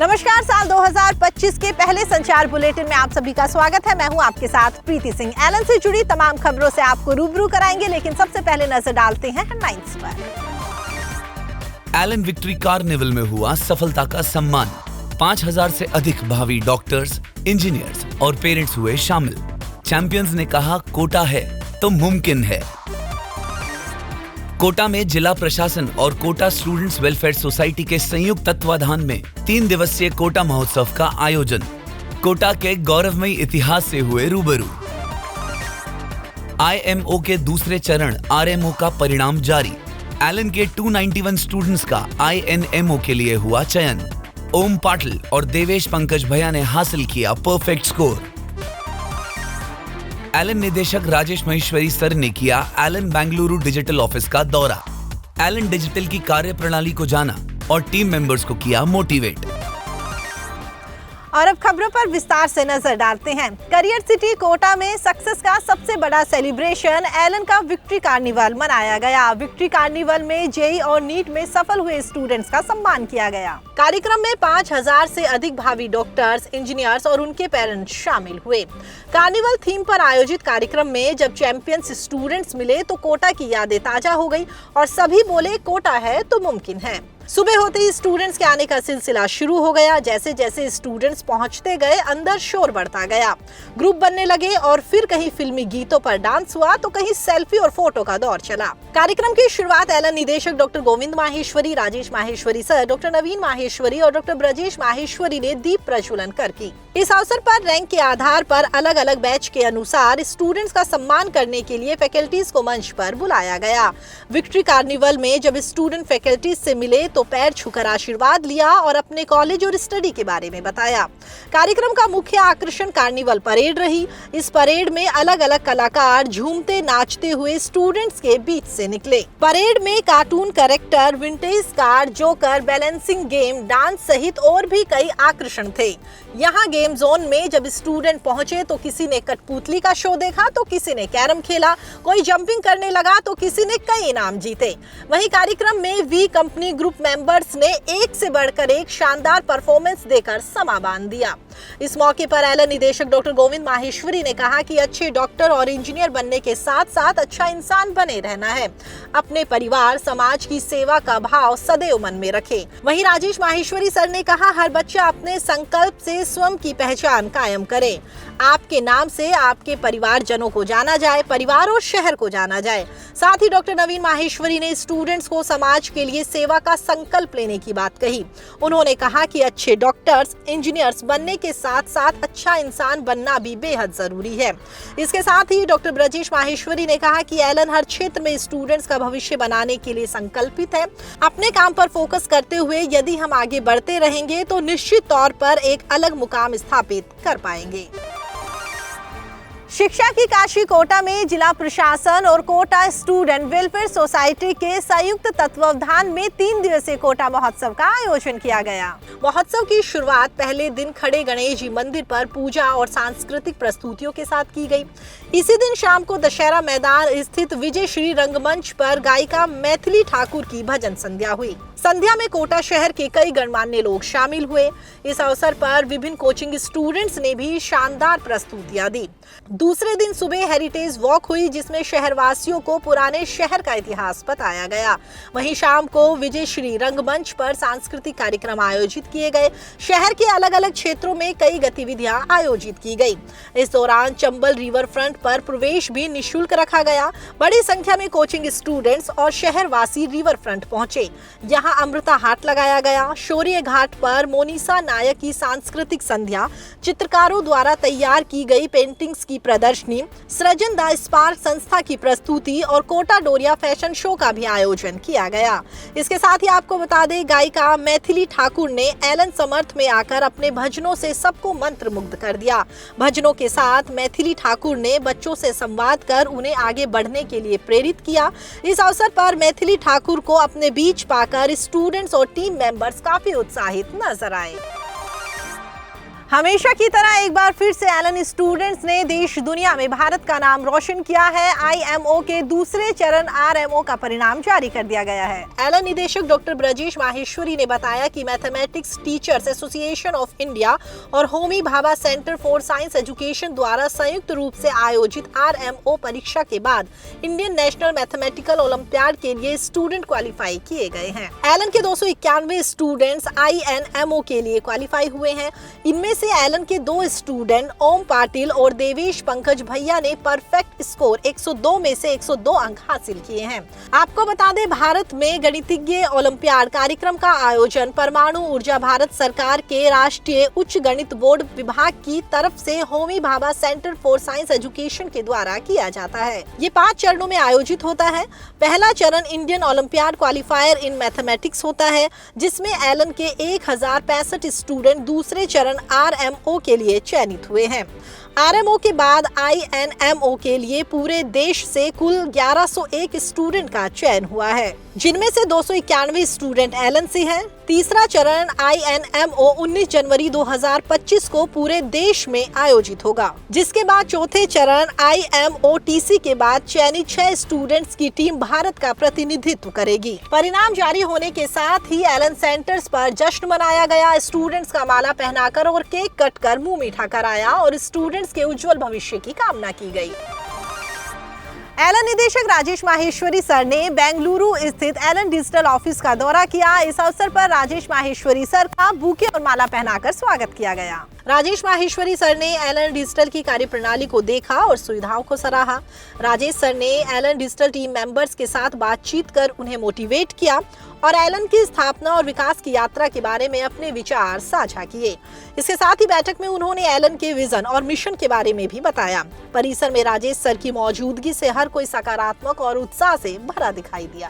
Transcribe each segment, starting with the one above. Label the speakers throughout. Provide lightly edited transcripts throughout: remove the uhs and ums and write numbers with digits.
Speaker 1: नमस्कार, साल 2025 के पहले संचार बुलेटिन में आप सभी का स्वागत है। मैं हूं आपके साथ प्रीति सिंह। एलन से जुड़ी तमाम खबरों से आपको रूबरू कराएंगे, लेकिन सबसे पहले नजर डालते हैं हेडलाइंस पर।
Speaker 2: एलन विक्ट्री कार्निवल में हुआ सफलता का सम्मान। 5000 से अधिक भावी डॉक्टर्स, इंजीनियर्स और पेरेंट्स हुए शामिल। चैंपियंस ने कहा, कोटा है तो मुमकिन है। कोटा में जिला प्रशासन और कोटा स्टूडेंट्स वेलफेयर सोसाइटी के संयुक्त तत्वाधान में 3 दिवसीय कोटा महोत्सव का आयोजन। कोटा के गौरवमयी इतिहास से हुए रूबरू। IMO के दूसरे चरण RMO का परिणाम जारी। एलन के 291 स्टूडेंट्स का INMO के लिए हुआ चयन। ओम पाटिल और देवेश पंकज भैया ने हासिल किया परफेक्ट स्कोर। एलन निदेशक राजेश महेश्वरी सर ने किया एलन बेंगलुरु डिजिटल ऑफिस का दौरा। एलन डिजिटल की कार्यप्रणाली को जाना और टीम मेंबर्स को किया मोटिवेट।
Speaker 1: और अब खबरों पर विस्तार से नजर डालते हैं। करियर सिटी कोटा में सक्सेस का सबसे बड़ा सेलिब्रेशन एलन का विक्ट्री कार्निवल मनाया गया। विक्ट्री कार्निवल में जेई और नीट में सफल हुए स्टूडेंट्स का सम्मान किया गया। कार्यक्रम में 5000 से अधिक भावी डॉक्टर्स, इंजीनियर्स और उनके पेरेंट्स शामिल हुए। कार्निवल थीम पर आयोजित कार्यक्रम में जब चैंपियंस स्टूडेंट्स मिले तो कोटा की यादें ताजा हो गई और सभी बोले, कोटा है तो मुमकिन है। सुबह होते ही स्टूडेंट्स के आने का सिलसिला शुरू हो गया। जैसे जैसे स्टूडेंट्स पहुंचते गए, अंदर शोर बढ़ता गया। ग्रुप बनने लगे और फिर कहीं फिल्मी गीतों पर डांस हुआ तो कहीं सेल्फी और फोटो का दौर चला। कार्यक्रम की शुरुआत एलन निदेशक doctor Govind Maheshwari, Rajesh Maheshwari sir, doctor Naveen Maheshwari और डॉक्टर ब्रजेश माहेश्वरी ने दीप प्रज्वलन कर की। इस अवसर पर रैंक के आधार पर अलग अलग बैच के अनुसार स्टूडेंट्स का सम्मान करने के लिए फैकल्टीज को मंच पर बुलाया गया। विक्ट्री कार्निवल में जब स्टूडेंट फैकल्टीज से मिले तो पैर छूकर आशीर्वाद लिया और अपने कॉलेज और स्टडी के बारे में बताया। कार्यक्रम का मुख्य आकर्षण कार्निवल परेड रही। इस परेड में अलग अलग कलाकार झूमते नाचते हुए स्टूडेंट्स के बीच से निकले। परेड में cartoon character, vintage car, joker, balancing game, dance सहित और भी कई आकर्षण थे। यहाँ गेम जोन में जब स्टूडेंट पहुंचे तो किसी ने कठपुतली का शो देखा तो किसी ने कैरम खेला, कोई जंपिंग करने लगा तो किसी ने कई इनाम जीते। वहीं कार्यक्रम में वी कंपनी ग्रुप मेंबर्स ने एक से बढ़कर एक शानदार परफॉर्मेंस देकर समा बांध दिया। इस मौके पर एलन निदेशक डॉक्टर गोविंद माहेश्वरी ने कहा कि अच्छे डॉक्टर और इंजीनियर बनने के साथ साथ अच्छा इंसान बने रहना है। अपने परिवार, समाज की सेवा का भाव सदैव मन में रखें। वहीं राजेश माहेश्वरी सर ने कहा, हर बच्चा अपने संकल्प से स्वयं की पहचान कायम करे। आपके नाम से आपके परिवारजनों को जाना जाए, परिवार और शहर को जाना जाए। साथ ही डॉक्टर नवीन माहेश्वरी ने स्टूडेंट्स को समाज के लिए सेवा का संकल्प लेने की बात कही। उन्होंने कहा कि अच्छे डॉक्टर्स, इंजीनियर्स बनने के साथ साथ अच्छा इंसान बनना भी बेहद जरूरी है। इसके साथ ही डॉक्टर ब्रजेश माहेश्वरी ने कहा कि एलन हर क्षेत्र में स्टूडेंट्स का भविष्य बनाने के लिए संकल्पित है। अपने काम पर फोकस करते हुए यदि हम आगे बढ़ते रहेंगे तो निश्चित तौर पर एक अलग मुकाम स्थापित कर पाएंगे। शिक्षा की काशी कोटा में जिला प्रशासन और कोटा स्टूडेंट वेलफेयर सोसाइटी के संयुक्त तत्वावधान में 3 दिवसीय कोटा महोत्सव का आयोजन किया गया। महोत्सव की शुरुआत पहले दिन खड़े गणेश जी मंदिर पर पूजा और सांस्कृतिक प्रस्तुतियों के साथ की गई। इसी दिन शाम को दशहरा मैदान स्थित विजय श्री रंगमंच पर गायिका मैथिली ठाकुर की भजन संध्या हुई। संध्या में कोटा शहर के कई गणमान्य लोग शामिल हुए। इस अवसर पर विभिन्न कोचिंग स्टूडेंट्स ने भी शानदार प्रस्तुतियां दी। दूसरे दिन सुबह हेरिटेज वॉक हुई, जिसमें शहरवासियों को पुराने शहर का इतिहास बताया गया। वहीं शाम को विजय श्री रंगमंच पर सांस्कृतिक कार्यक्रम आयोजित किए गए। शहर के अलग अलग क्षेत्रों में कई गतिविधियां आयोजित की गई। इस दौरान चंबल रिवर फ्रंट पर प्रवेश भी निःशुल्क रखा गया। बड़ी संख्या में कोचिंग स्टूडेंट्स और शहरवासी रिवर फ्रंट पहुंचे। यहाँ अमृता हाट लगाया गया। शौर्य घाट पर मोनिसा नायक की सांस्कृतिक संध्या, चित्रकारों द्वारा तैयार की गई पेंटिंग्स की प्रदर्शनी, सृजन द स्पार्क संस्था की प्रस्तुति और कोटा डोरिया फैशन शो का भी आयोजन किया गया। इसके साथ ही आपको बता दें, गायिका मैथिली ठाकुर ने एलन समर्थ में आकर अपने भजनों से सबको मंत्रमुग्ध कर दिया। भजनों के साथ मैथिली ठाकुर ने बच्चों से संवाद कर उन्हें आगे बढ़ने के लिए प्रेरित किया। इस अवसर पर मैथिली ठाकुर को अपने बीच पाकर स्टूडेंट्स और टीम मेंबर्स काफी उत्साहित नजर आए। हमेशा की तरह एक बार फिर से एलन स्टूडेंट्स ने देश दुनिया में भारत का नाम रोशन किया है। आईएमओ के दूसरे चरण आरएमओ का परिणाम जारी कर दिया गया है। एलन निदेशक डॉक्टर ब्रजेश माहेश्वरी ने बताया कि mathematics teachers association of India और Homi Bhabha centre for science education द्वारा संयुक्त रूप से आयोजित आरएमओ परीक्षा के बाद इंडियन नेशनल मैथमेटिकल ओलंपियाड के लिए स्टूडेंट क्वालिफाई किए गए हैं। एलन के 291 स्टूडेंट्स आईएनएमओ के लिए क्वालिफाई हुए हैं। इनमें से एलन के 2 स्टूडेंट ओम पाटिल और देवेश पंकज भैया ने परफेक्ट स्कोर 102 में से 102 अंक हासिल किए हैं। आपको बता दें, भारत में गणितज्ञ ओलंपियाड कार्यक्रम का आयोजन परमाणु ऊर्जा भारत सरकार के राष्ट्रीय उच्च गणित बोर्ड विभाग की तरफ से Homi Bhabha centre for science education के द्वारा किया जाता है। ये 5 चरणों में आयोजित होता है। पहला चरण Indian olympiad qualifier in mathematics होता है, जिसमें एलन के 1065 स्टूडेंट दूसरे चरण आरएमओ के लिए चयनित हुए हैं। आरएमओ के बाद आईएनएमओ के लिए पूरे देश से कुल 1101 स्टूडेंट का चयन हुआ है, जिनमें से 291 स्टूडेंट एलन से हैं। तीसरा चरण आईएनएमओ 19 जनवरी 2025 को पूरे देश में आयोजित होगा, जिसके बाद चौथे चरण आईएमओटीसी के बाद चयनित 6 स्टूडेंट्स की टीम भारत का प्रतिनिधित्व करेगी। परिणाम जारी होने के साथ ही एलन सेंटर्स पर जश्न मनाया गया। स्टूडेंट्स का माला पहनाकर और केक कट कर मुंह मीठा कराया और स्टूडेंट्स के उज्जवल भविष्य की कामना की गई। एलन निदेशक राजेश माहेश्वरी सर ने बेंगलुरु स्थित एलन डिजिटल ऑफिस का दौरा किया। इस अवसर पर राजेश माहेश्वरी सर का बुके और माला पहनाकर स्वागत किया गया। राजेश माहेश्वरी सर ने एलन डिजिटल की कार्यप्रणाली को देखा और सुविधाओं को सराहा। राजेश सर ने एलन डिजिटल टीम मेंबर्स के साथ बातचीत कर उन्हें मोटिवेट किया और एलन की स्थापना और विकास की यात्रा के बारे में अपने विचार साझा किए। इसके साथ ही बैठक में उन्होंने एलन के विजन और मिशन के बारे में भी बताया। परिसर में राजेश सर की मौजूदगी से हर कोई सकारात्मक और उत्साह से भरा दिखाई दिया।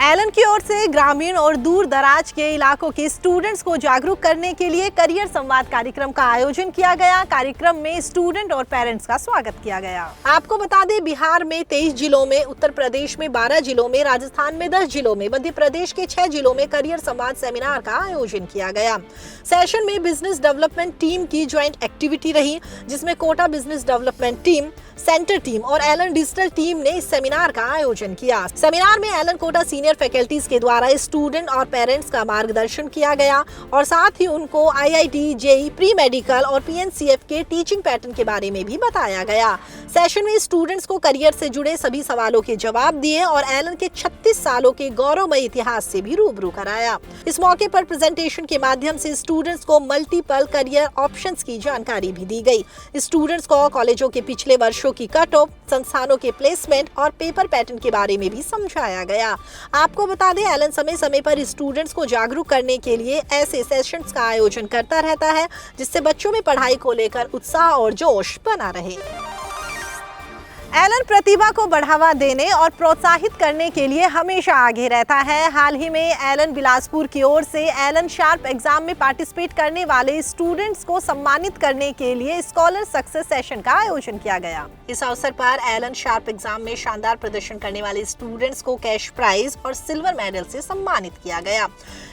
Speaker 1: एलन की ओर से ग्रामीण और दूर दराज के इलाकों के स्टूडेंट्स को जागरूक करने के लिए करियर संवाद कार्यक्रम का आयोजन किया गया। कार्यक्रम में स्टूडेंट और पेरेंट्स का स्वागत किया गया। आपको बता दें, बिहार में 23 जिलों में, उत्तर प्रदेश में 12 जिलों में, राजस्थान में 10 जिलों में, मध्य प्रदेश के 6 जिलों में करियर संवाद सेमिनार का आयोजन किया गया। सेशन में बिजनेस डेवलपमेंट टीम की ज्वाइंट एक्टिविटी रही, जिसमें Kota business development team, centre team और एलन डिजिटल टीम ने इस सेमिनार का आयोजन किया। सेमिनार में एलन कोटा सीनियर फैकल्टीज के द्वारा स्टूडेंट और पेरेंट्स का मार्गदर्शन किया गया और साथ ही उनको आईआईटी, जेई, प्री मेडिकल और पीएनसीएफ के टीचिंग पैटर्न के बारे में भी बताया गया। सेशन में स्टूडेंट्स को करियर से जुड़े सभी सवालों के जवाब दिए और एलन के 36 सालों के गौरवमयी इतिहास से भी रूबरू कराया। इस मौके पर प्रेजेंटेशन के माध्यम से स्टूडेंट्स को मल्टीपल करियर ऑप्शंस की जानकारी भी दी गई। स्टूडेंट्स को कॉलेजों के पिछले वर्षों की कट ऑफ, संस्थानों के प्लेसमेंट और पेपर पैटर्न के बारे में भी समझाया गया। आपको बता दें, एलन समय समय पर स्टूडेंट्स को जागरूक करने के लिए ऐसे सेशंस का आयोजन करता रहता है, जिससे बच्चों में पढ़ाई को लेकर उत्साह और जोश बना रहे। एलन प्रतिभा को बढ़ावा देने और प्रोत्साहित करने के लिए हमेशा आगे रहता है। हाल ही में एलन बिलासपुर की ओर से एलन शार्प एग्जाम में पार्टिसिपेट करने वाले स्टूडेंट्स को सम्मानित करने के लिए स्कॉलर सक्सेस सेशन का आयोजन किया गया। इस अवसर पर एलन शार्प एग्जाम में शानदार प्रदर्शन करने वाले स्टूडेंट्स को कैश प्राइज और सिल्वर मेडल से सम्मानित किया गया।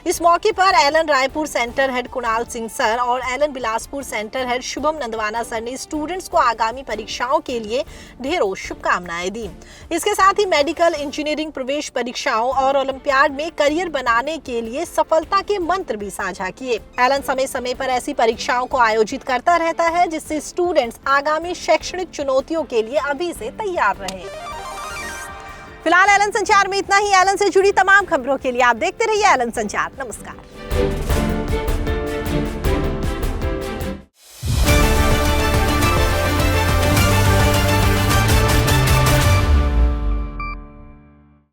Speaker 1: इस मौके पर Allen Raipur centre head Kunal Singh sir और Allen Bilaspur centre head Shubham Nandwana sir ने स्टूडेंट्स को आगामी परीक्षाओं के लिए ढेरों शुभकामनाएं दी। इसके साथ ही मेडिकल, इंजीनियरिंग प्रवेश परीक्षाओं और ओलंपियाड में करियर बनाने के लिए सफलता के मंत्र भी साझा किए। एलन समय समय पर ऐसी परीक्षाओं को आयोजित करता रहता है, जिससे स्टूडेंट्स आगामी शैक्षणिक चुनौतियों के लिए अभी से तैयार रहे। फिलहाल एलन संचार में इतना ही। एलन से जुड़ी तमाम खबरों के लिए आप देखते रहिए एलन संचार। नमस्कार।